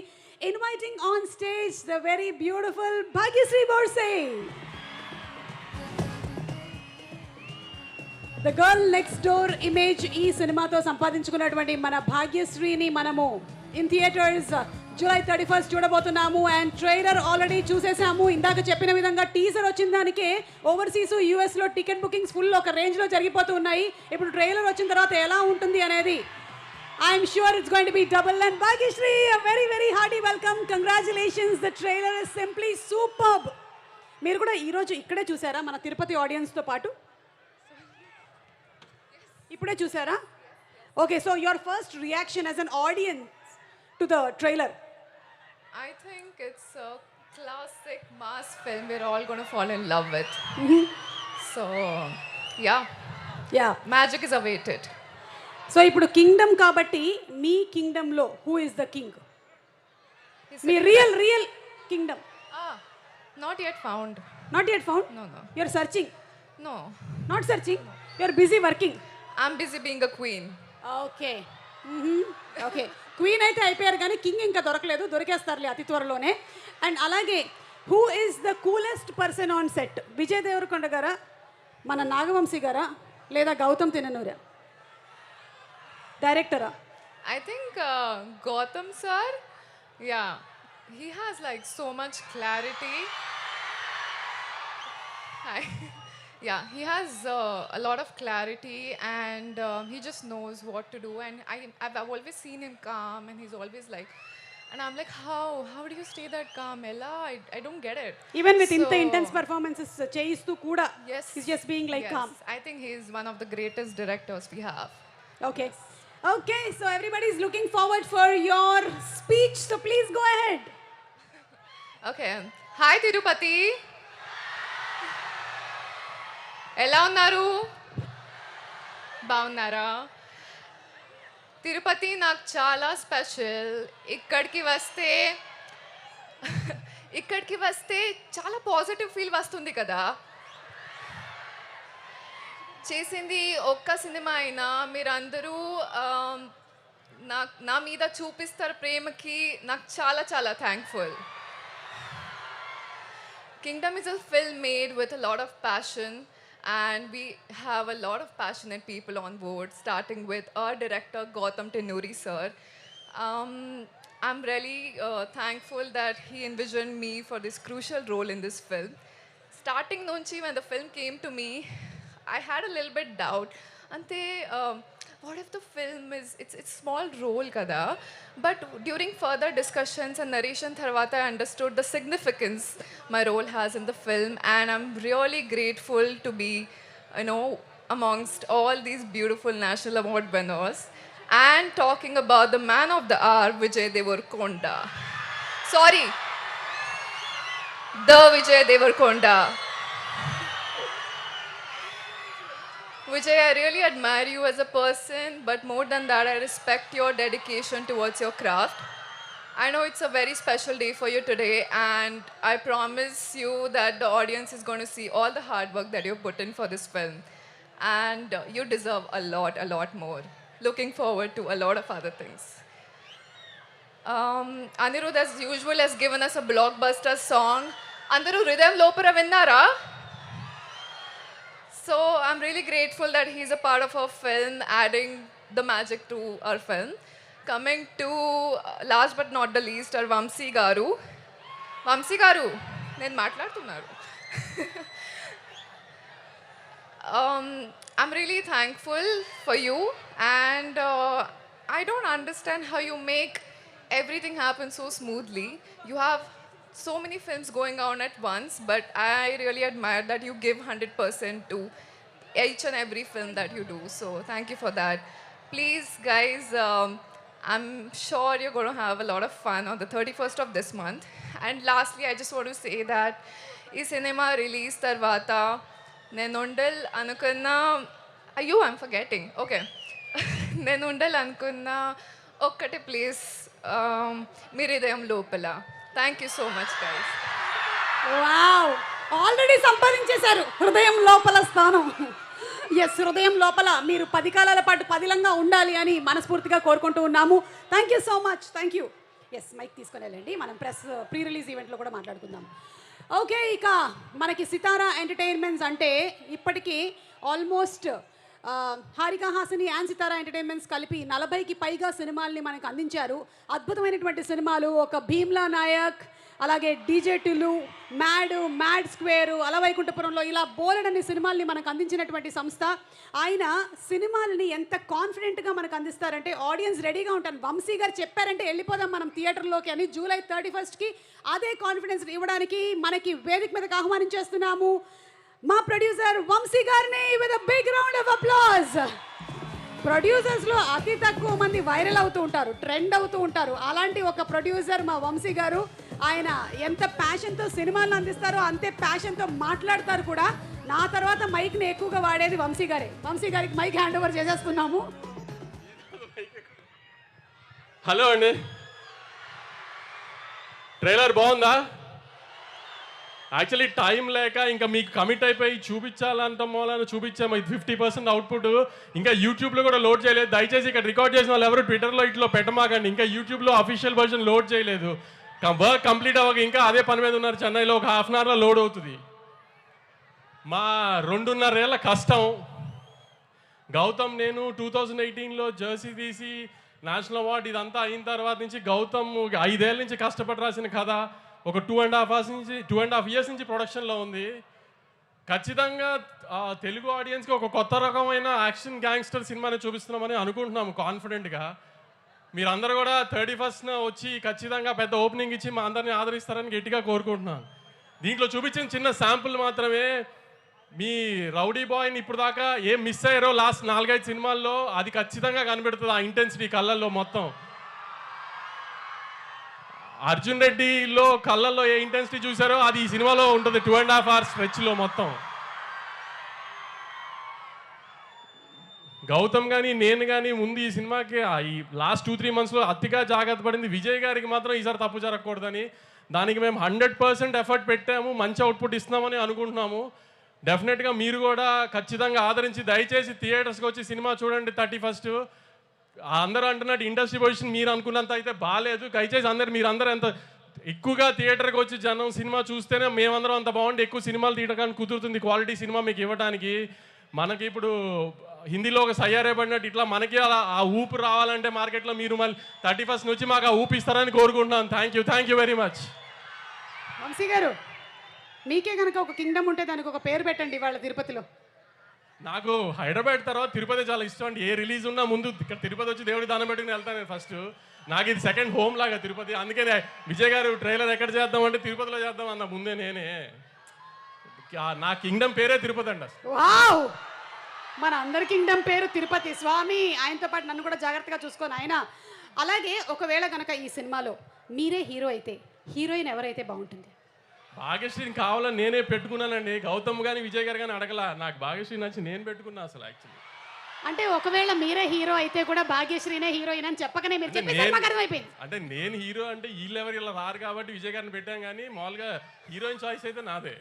Speaker 1: Inviting on stage the very beautiful Bhagyashri Borse. The girl next door image ఈ సినిమాతో సంపాదించుకున్నటువంటి మన భాగ్యశ్రీని మనము ఇన్ థియేటర్స్ జూలై 31 చూడబోతున్నాము. అండ్ ట్రైలర్ ఆల్రెడీ చూసేసాము. ఇందాక చెప్పిన విధంగా టీజర్ వచ్చిన దానికే ఓవర్సీస్ యూఎస్లో టికెట్ బుకింగ్స్ ఫుల్ ఒక రేంజ్లో జరిగిపోతూ ఉన్నాయి. ఇప్పుడు ట్రైలర్ వచ్చిన తర్వాత ఎలా ఉంటుంది అనేది I'm sure it's going to be double. And Bhagyashri, very very hearty welcome, congratulations. The trailer is simply superb. మీరు కూడా ఈరోజు ఇక్కడే చూసారా మన తిరుపతి ఆడియన్స్తో పాటు? ఇప్పుడే చూసారా? Okay, so your first reaction as an audience to the trailer?
Speaker 8: I think it's a classic mass film we're all going to fall in love with. So, yeah,
Speaker 1: yeah.
Speaker 8: magic is awaited.
Speaker 1: So ఇప్పుడు Kingdom కాబట్టి మీ కింగ్డమ్లో who is the king? మీ real Kingdom
Speaker 8: Ah, not yet found.
Speaker 1: Not yet found?
Speaker 8: No, no.
Speaker 1: You're searching?
Speaker 8: No.
Speaker 1: Not searching, you're busy working.
Speaker 8: I'm busy being a queen.
Speaker 1: Okay okay, queen అయితే అయిపోయారు కానీ king ఇంకా దొరకలేదు, దొరికేస్తారులే అతి త్వరలోనే. And అలాగే who is the coolest person on set? Vijay Devarakonda గారా, మన నాగవంశీ గారా, లేదా గౌతమ్ తిన్ననూరా డైరెక్టరా?
Speaker 8: I think Gautam sir, yeah, he has like so much clarity. Hi. Yeah, he has a lot of clarity, and he just knows what to do. And I've always seen him calm, and he's always like, and I'm like, how do you stay that calm, Ella? I don't get it.
Speaker 1: Even with ఇంత
Speaker 8: So-
Speaker 1: intense performances చేయిస్తూ కూడా
Speaker 8: Yes.
Speaker 1: Is just being like
Speaker 8: Yes,
Speaker 1: calm.
Speaker 8: I think he's one of the greatest directors we have.
Speaker 1: Okay. Okay, so everybody is looking forward for your speech, so please go ahead.
Speaker 8: Okay. Hi, Tirupati. ఎలా ఉన్నారు? బాగున్నారా? తిరుపతి నాకు చాలా special. ఇక్కడికి వస్తే చాలా positive feel వస్తుంది కదా. చేసింది ఒక్క సినిమా అయినా మీరందరూ నా మీద చూపిస్తారు ప్రేమకి. నాకు చాలా చాలా thankful. Kingdom is a film made with a lot of passion, and we have a lot of passionate people on board, starting with our director Gautam Tinuri sir. I'm really thankful that he envisioned me for this crucial role in this film. Starting nunchi, when the film came to me, I had a little bit doubt. Ante, what if the film is, it's small role kada, but during further discussions and narration tharwata I understood the significance my role has in the film, and I'm really grateful to be, amongst all these beautiful national award winners, and talking about the man of the hour, Vijay Devarkonda. Sorry, the Vijay Devarkonda. Vijay, I really admire you as a person, but more than that, I respect your dedication towards your craft. I know it's a very special day for you today, and I promise you that the audience is going to see all the hard work that you've put in for this film. And you deserve a lot more. Looking forward to a lot of other things. Anirudh, as usual, has given us a blockbuster song. Andaru Rhythm Lopara Vinnara? So I'm really grateful that he's a part of our film, adding the magic to our film. Coming to last but not the least, our Vamsi Garu. Vamsi Garu, నేను మాట్లాడుతున్నారు. I'm really thankful for you, and I don't understand how you make everything happen so smoothly. You have so many films going on at once, but I really admire that you give 100% to each and every film that you do. So thank you for that. Please, guys, I'm sure you're going to have a lot of fun on the 31st of this month. And lastly, I just want to say that ఈ cinema release తర్వాత నేను అనుకున్న అయ్యో I'm forgetting okay నేను అనుకున్న ఒక్కటి please మీ హృదయం లోపల. Thank you so much guys.
Speaker 1: Wow, already సంపాదించేశారు హృదయం లోపల స్థానం. ఎస్, హృదయం లోపల మీరు 10 కాలాల పాటు పదిలంగా ఉండాలి అని మనస్ఫూర్తిగా కోరుకుంటూ ఉన్నాము. Thank you so much. Thank you. Yes, mike తీసుకొని వెళ్ళండి, మనం ప్రెస్ ప్రీ రిలీజ్ ఈవెంట్లో కూడా మాట్లాడుకుందాం. ఓకే, ఇక మనకి సితారా ఎంటర్టైన్మెంట్స్ అంటే ఇప్పటికీ almost Haarika Hassine and Sithara Entertainments కలిపి 40కి పైగా సినిమాల్ని మనకు అందించారు. అద్భుతమైనటువంటి సినిమాలు, ఒక భీమ్లా నాయక్, అలాగే డీజే టిల్లు, మ్యాడ్ స్క్వేరు, అలవైకుంఠపురంలో, ఇలా బోలెడన్ని సినిమాల్ని మనకు అందించినటువంటి సంస్థ. ఆయన సినిమాలని ఎంత కాన్ఫిడెంట్గా మనకు అందిస్తారంటే ఆడియన్స్ రెడీగా ఉంటారు. వంశీ గారు చెప్పారంటే వెళ్ళిపోదాం మనం థియేటర్లోకి అని. జూలై 31కి అదే కాన్ఫిడెన్స్ ఇవ్వడానికి మనకి వేదిక మీదకి ఆహ్వానించేస్తున్నాము మా ప్రొడ్యూసర్ వంశీ గారిని with a big round of applause. ప్రొడ్యూసర్స్లో అతి తక్కువ మంది వైరల్ అవుతూ ఉంటారు, ట్రెండ్ అవుతూ ఉంటారు. అలాంటి ఒక ప్రొడ్యూసర్ మా వంశీ గారు. ఆయన ఎంత ప్యాషన్తో సినిమాలను అందిస్తారో అంతే ప్యాషన్తో మాట్లాడతారు కూడా. నా తర్వాత మైక్ని ఎక్కువగా వాడేది వంశీ గారే. వంశీ గారికి మైక్ హ్యాండ్ ఓవర్ చేసేస్తున్నాము.
Speaker 9: హలో అండి, ట్రైలర్ బాగుందా? యాక్చువల్లీ టైం లేక ఇంకా మీకు కమిట్ అయిపోయి చూపించాలంత మూలాన్ని చూపించాము. ఇది 50% అవుట్పుట్. ఇంకా యూట్యూబ్లో కూడా లోడ్ చేయలేదు. దయచేసి ఇక్కడ రికార్డ్ చేసిన వాళ్ళు ఎవరు ట్విట్టర్లో ఇట్లో పెట్టమాకండి. ఇంకా యూట్యూబ్లో అఫీషియల్ వర్షన్ లోడ్ చేయలేదు. వర్క్ కంప్లీట్ అవ్వక ఇంకా అదే పని మీద ఉన్నారు. చెన్నైలో ఒక హాఫ్ అన్ అవర్లో లోడ్ అవుతుంది. మా 2.5 ఏళ్ల కష్టం. గౌతమ్ నేను 2018లో జెర్సీ తీసి నేషనల్ అవార్డు ఇదంతా అయిన తర్వాత నుంచి గౌతమ్ 5 ఏళ్ళ నుంచి కష్టపడి రాసిన కథ ఒక 2.5 years నుంచి ప్రొడక్షన్లో ఉంది. ఖచ్చితంగా తెలుగు ఆడియన్స్కి ఒక కొత్త రకమైన యాక్షన్ గ్యాంగ్స్టర్ సినిమాని చూపిస్తున్నామని అనుకుంటున్నాము కాన్ఫిడెంట్గా. మీరందరూ కూడా 31st వచ్చి ఖచ్చితంగా పెద్ద ఓపెనింగ్ ఇచ్చి మా అందరినీ ఆదరిస్తారని గట్టిగా కోరుకుంటున్నాను. దీంట్లో చూపించిన చిన్న శాంపుల్ మాత్రమే. మీ రౌడీ బాయ్ని ఇప్పుడు దాకా ఏం మిస్ అయ్యారో లాస్ట్ 4-5 సినిమాల్లో అది ఖచ్చితంగా కనిపెడుతుంది. ఆ ఇంటెన్సిటీ కళ్ళల్లో మొత్తం. అర్జున్ రెడ్డిలో కళ్ళల్లో ఏ ఇంటెన్సిటీ చూసారో అది ఈ సినిమాలో ఉంటుంది. 2.5 hours స్ట్రెచ్లో మొత్తం. గౌతమ్ కానీ నేను కానీ ముందు ఈ సినిమాకి ఈ లాస్ట్ 2-3 monthsలో అతిగా జాగ్రత్త పడింది. విజయ్ గారికి మాత్రం ఈసారి తప్పు జరగకూడదని దానికి మేము 100% ఎఫర్ట్ పెట్టాము. మంచి అవుట్పుట్ ఇస్తున్నామని అనుకుంటున్నాము. డెఫినెట్గా మీరు కూడా ఖచ్చితంగా ఆదరించి దయచేసి థియేటర్స్కి వచ్చి సినిమా చూడండి 31st. అందరూ అంటున్నట్టు ఇండస్ట్రీ పొజిషన్ మీరు అనుకున్నంత అయితే బాగాలేదు. దయచేసి మీరందరూ ఎంత ఎక్కువగా థియేటర్కి వచ్చి జనం సినిమా చూస్తేనే మేమందరం అంత బాగుండి ఎక్కువ సినిమాలు తీయడానికి కుదురుతుంది. క్వాలిటీ సినిమా మీకు ఇవ్వడానికి. మనకి ఇప్పుడు హిందీలో ఒక సయ్యారే పడినట్టు ఇట్లా మనకి అలా ఆ ఊపు రావాలంటే మార్కెట్లో మీరు మళ్ళీ 31st నుంచి మాకు ఆ ఊపు ఇస్తారని కోరుకుంటున్నాను. Thank you very much.
Speaker 1: Vamsi garu, మీకే కనుక ఒక కింగ్డమ్ ఉంటే దానికి ఒక పేరు పెట్టండి ఇవాళ తిరుపతిలో.
Speaker 9: నాకు హైదరాబాద్ తర్వాత తిరుపతి చాలా ఇష్టం అండి. ఏ రిలీజ్ ఉన్నా ముందు ఇక్కడ తిరుపతి వచ్చి దేవుడి దానం పెట్టుకుని వెళ్తాను నేను ఫస్ట్. నాకు ఇది సెకండ్ హోమ్ లాగా తిరుపతి. అందుకనే విజయ్ గారు ట్రైలర్ ఎక్కడ చేద్దాం అంటే తిరుపతిలో చేద్దాం అన్న ముందే నేనే. నా కింగ్డమ్ పేరే తిరుపతి అండి.
Speaker 1: వావ్, మన అందరి కింగ్డమ్ పేరు తిరుపతి. స్వామి ఆయనతో పాటు నన్ను కూడా జాగ్రత్తగా చూసుకొని ఆయన. అలాగే ఒకవేళ కనుక ఈ సినిమాలో మీరే హీరో అయితే హీరోయిన్ ఎవరైతే బాగుంటుంది?
Speaker 9: భాగ్యశ్రీని కావాలని నేనే పెట్టుకున్నానండి. గౌతమ్ కానీ విజయ్ గారు కానీ అడగలా. నాకు భాగ్యశ్రీ నచ్చి నేను పెట్టుకున్నా అసలు యాక్చువల్లీ.
Speaker 1: అంటే ఒకవేళ మీరే హీరో అయితే కూడా భాగ్యశ్రీనే హీరోయిన్ అని చెప్పకనే మీరు చెప్పేసి మాకు అర్థమైపోయింది.
Speaker 9: అంటే నేను హీరో అంటే వీళ్ళెవరు ఇలా రారు కాబట్టి విజయ్ గారిని పెట్టాం, కానీ మామూలుగా హీరోయిన్ చాయిస్ అయితే నాదే.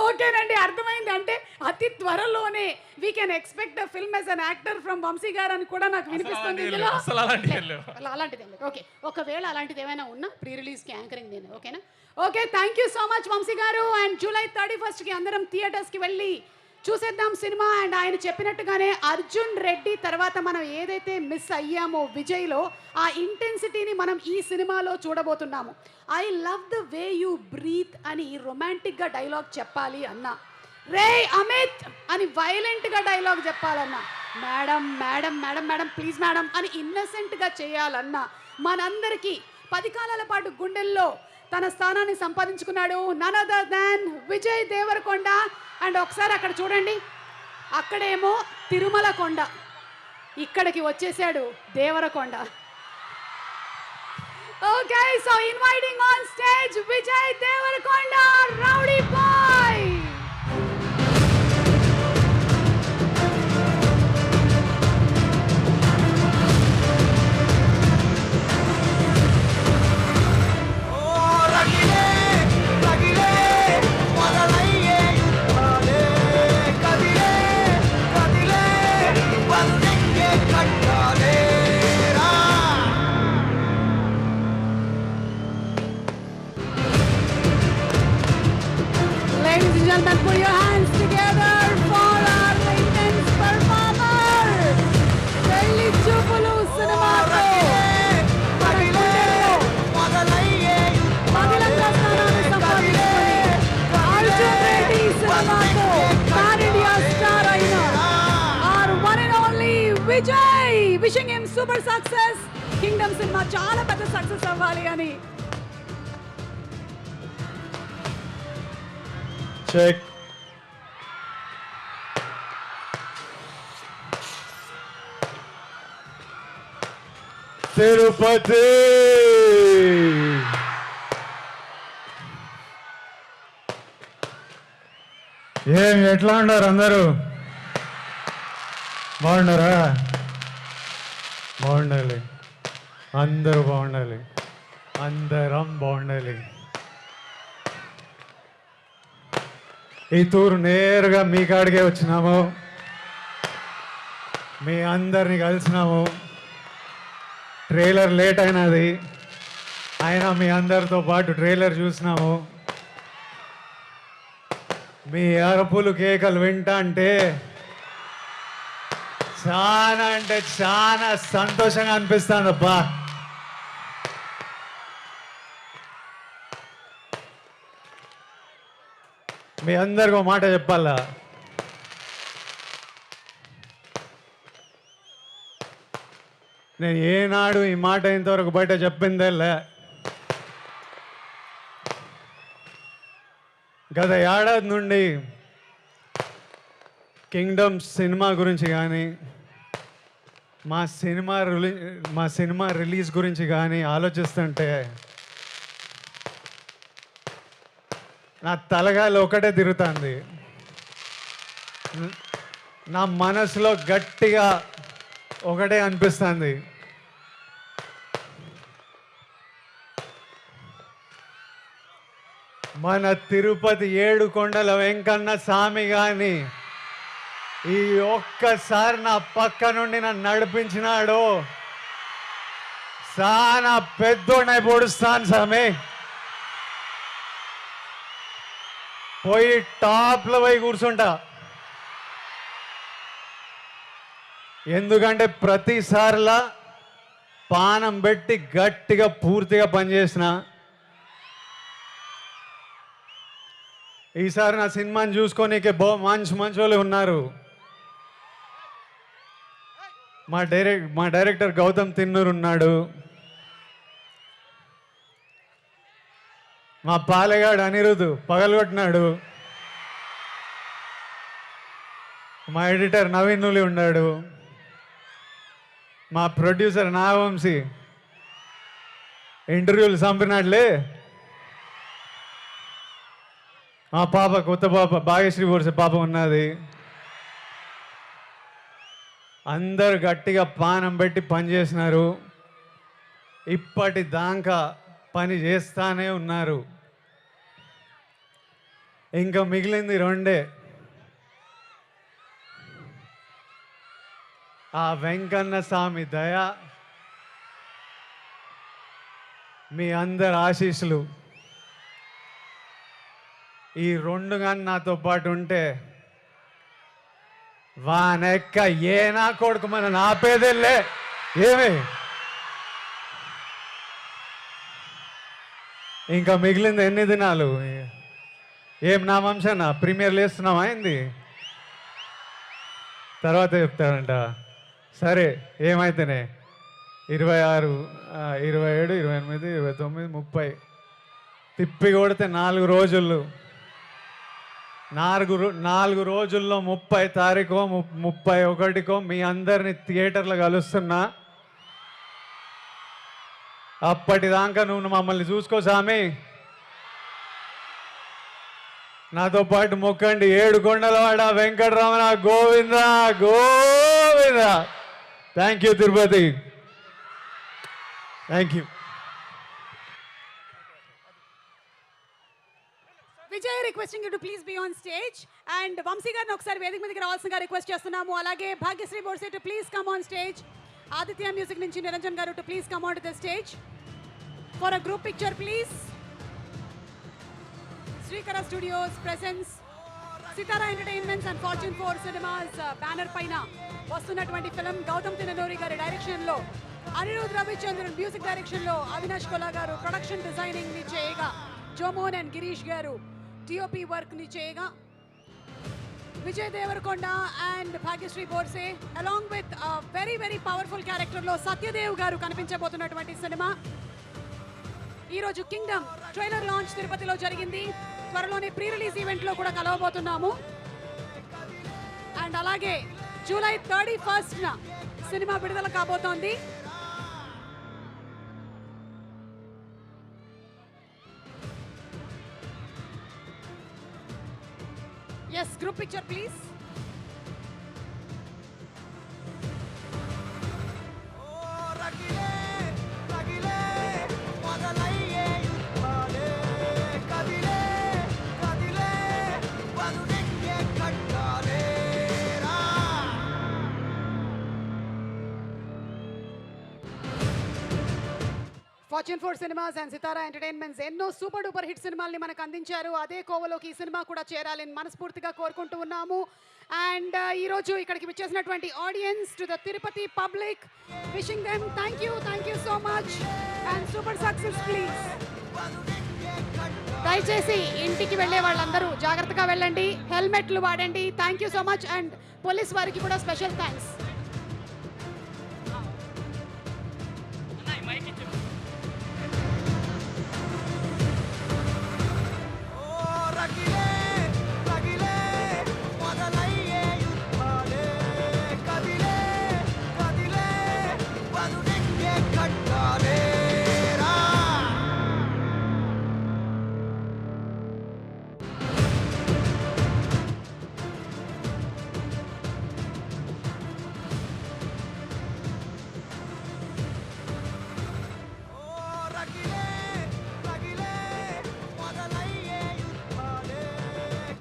Speaker 1: ఓకేనండి, అర్థమైంది. అంటే అతి త్వరలోనే we can expect a film as an actor from Vamsi garu అని కూడా నాకు వినిపిస్తుంది.
Speaker 9: అసలు
Speaker 1: అలాంటిది ఓకే. ఒకవేళ అలాంటిది ఏమైనా ఉన్నా ప్రీ రిలీజ్కి యాంకరింగ్ నేను. ఓకేనా? Okay, thank you so much Vamsi గారు. అండ్ జూలై 31st అందరం థియేటర్స్కి వెళ్ళి చూసేద్దాం సినిమా. అండ్ ఆయన చెప్పినట్టుగానే అర్జున్ రెడ్డి తర్వాత మనం ఏదైతే మిస్ అయ్యామో విజయ్లో ఆ ఇంటెన్సిటీని మనం ఈ సినిమాలో చూడబోతున్నాము. I love the way you breath అని రొమాంటిక్గా డైలాగ్ చెప్పాలి అన్నా, రే అమిత్ అని వైలెంట్గా డైలాగ్ చెప్పాలన్నా, madam madam madam madam please madam అని ఇన్నసెంట్గా చేయాలన్నా, మనందరికీ 10 కాలాల పాటు గుండెల్లో తన స్థానాన్ని సంపాదించుకున్నాడు none other than Vijay Devarakonda. And ఒకసారి అక్కడ చూడండి, అక్కడేమో తిరుమల కొండ, ఇక్కడికి వచ్చేసాడు Devarakonda. Okay, so inviting on stage Vijay Devarakonda, Rowdy Boy. Ladies and gentlemen, put your hands together for our intense performer. Pelli Chupulu సినిమాతో మహిళా స్థానాన్ని సంపాదించుకొని అర్జున్ రెడ్డి సినిమాతో పాన్ ఇండియా స్టార్ అయిన our one and only Vijay. Wishing him super success. Kingdom cinema చాలా పెద్ద success అవ్వాలి అని.
Speaker 7: చెక్ తిరుపతి ఏం ఎట్లా ఉన్నారు అందరూ బాగున్నారా బాగుండాలి అందరూ బాగుండాలి అందరం బాగుండాలి ఈ తూరు నేరుగా మీ కాడికే వచ్చినాము మీ అందరిని కలిసినాము ట్రైలర్ లేట్ అయినది అయినా మీ అందరితో పాటు ట్రైలర్ చూసినాము మీ అరుపులు కేకలు వింటా అంటే చాలా సంతోషంగా అనిపిస్తుంది అబ్బా మీ అందరికీ ఒక మాట చెప్పాలా నేను ఏనాడు ఈ మాట ఇంతవరకు బయట చెప్పిందేలే గత ఏడాది నుండి కింగ్డమ్ సినిమా గురించి కానీ మా సినిమా రిలీజ్ గురించి కానీ ఆలోచిస్తుంటే నా తలగాలి ఒకటే తిరుగుతుంది నా మనసులో గట్టిగా ఒకటే అనిపిస్తుంది మన తిరుపతి ఏడుకొండల వెంకన్న స్వామి కానీ ఈ ఒక్కసారి నా పక్క నుండి నన్ను నడిపించినాడు చాలా పెద్దోడై పొడుస్తాను స్వామి పోయి టాప్లో పోయి కూర్చుంటా ఎందుకంటే ప్రతిసారిలా పానం పెట్టి గట్టిగా పూర్తిగా పనిచేసిన ఈసారి నా సినిమాని చూసుకోనీకే మంచి వాళ్ళు ఉన్నారు మా డైరెక్టర్ గౌతమ్ తిన్నూరు ఉన్నాడు మా పాలెగాడు అనిరుద్ధు పగలగొట్టినాడు మా ఎడిటర్ నవీన్ నులి ఉన్నాడు మా ప్రొడ్యూసర్ నాగవంశీ ఇంటర్వ్యూలు చంపినాడులే మా పాప కొత్త పాప భాగ్యశ్రీ బోర్సే పాప ఉన్నది అందరు గట్టిగా పానం పెట్టి పని చేసినారు ఇప్పటిదాకా పని చేస్తానే ఉన్నారు ఇంకా మిగిలింది రెండే ఆ వెంకన్న స్వామి దయ మీ అందరి ఆశీస్సులు ఈ రెండు కానీ నాతో పాటు ఉంటే వానెక్క ఏ నా కొడుకు మన నాపేదెళ్ళే ఏమి ఇంకా మిగిలింది ఎన్ని దినాలు ఏం నా వంశనా ప్రీమియర్ లేస్తున్నావా అయింది తర్వాత చెప్తాడంట సరే ఏమైతేనే 26 27 28 29 30 తిప్పి కొడితే 4 రోజులు 4 రోజుల్లో 30 తారీఖు 31కో మీ అందరిని థియేటర్లో కలుస్తున్నా
Speaker 10: అప్పటిదాకా నువ్వు మమ్మల్ని చూసుకో సామి. నాతో పాటు మొక్కండి. ఏడుకొండలవాడ Venkataramana Govinda Govinda. Thank you Tirupati. Thank you.
Speaker 1: Vijay requesting you to please be on stage. And Vamsi గారిని ఒకసారి వేదిక మీదకి రావాల్సిందిగా రిక్వెస్ట్ చేస్తున్నాము. అలాగే Bhagyashri Borse to please come on stage. Aditya Music నుంచి Niranjan garu to please come on to the stage for a group picture please. Srikara Studios presents Sithara Entertainments and Fortune 4 Cinemas banner పైన వస్తున్నటువంటి ఫిల్మ్ గౌతమ్ తిన్ననూరి గారి డైరెక్షన్లో, అనిరుద్ రవిచంద్రన్ మ్యూజిక్ డైరెక్షన్లో, అవినాష్ కొలా గారు ప్రొడక్షన్ డిజైనింగ్ ని చేయగా, జోమోన్ అండ్ గిరీష్ గారు టిఓపి వర్క్ ని చేయగా, Vijay Devarakonda and Bhagyashri Borse along with very very powerful క్యారెక్టర్లో సత్యదేవ్ గారు కనిపించబోతున్నటువంటి సినిమా. ఈరోజు కింగ్డమ్ ట్రైలర్ లాంచ్ తిరుపతిలో జరిగింది. త్వరలోనే ప్రీ రిలీజ్ ఈవెంట్లో కూడా కలవబోతున్నాము. అండ్ అలాగే జూలై 31న సినిమా విడుదల కాబోతోంది. Yes, group picture please. Fortune 4 cinemas and Sithara Entertainments ఎన్నో సూపర్ డూపర్ హిట్ సినిమాల్ని మనకు అందించారు. అదే కోవలోకి ఈ సినిమా కూడా చేరాలని మనస్ఫూర్తిగా కోరుకుంటూ ఉన్నాము. అండ్ ఈరోజు ఇక్కడికి వచ్చేసినటువంటి audience, to the Tirupati public, wishing them thank you so much and super success please. దయచేసి ఇంటికి వెళ్ళే వాళ్ళందరూ జాగ్రత్తగా వెళ్ళండి, హెల్మెట్లు వాడండి. Thank you so much. And police వారికి కూడా స్పెషల్ థ్యాంక్స్.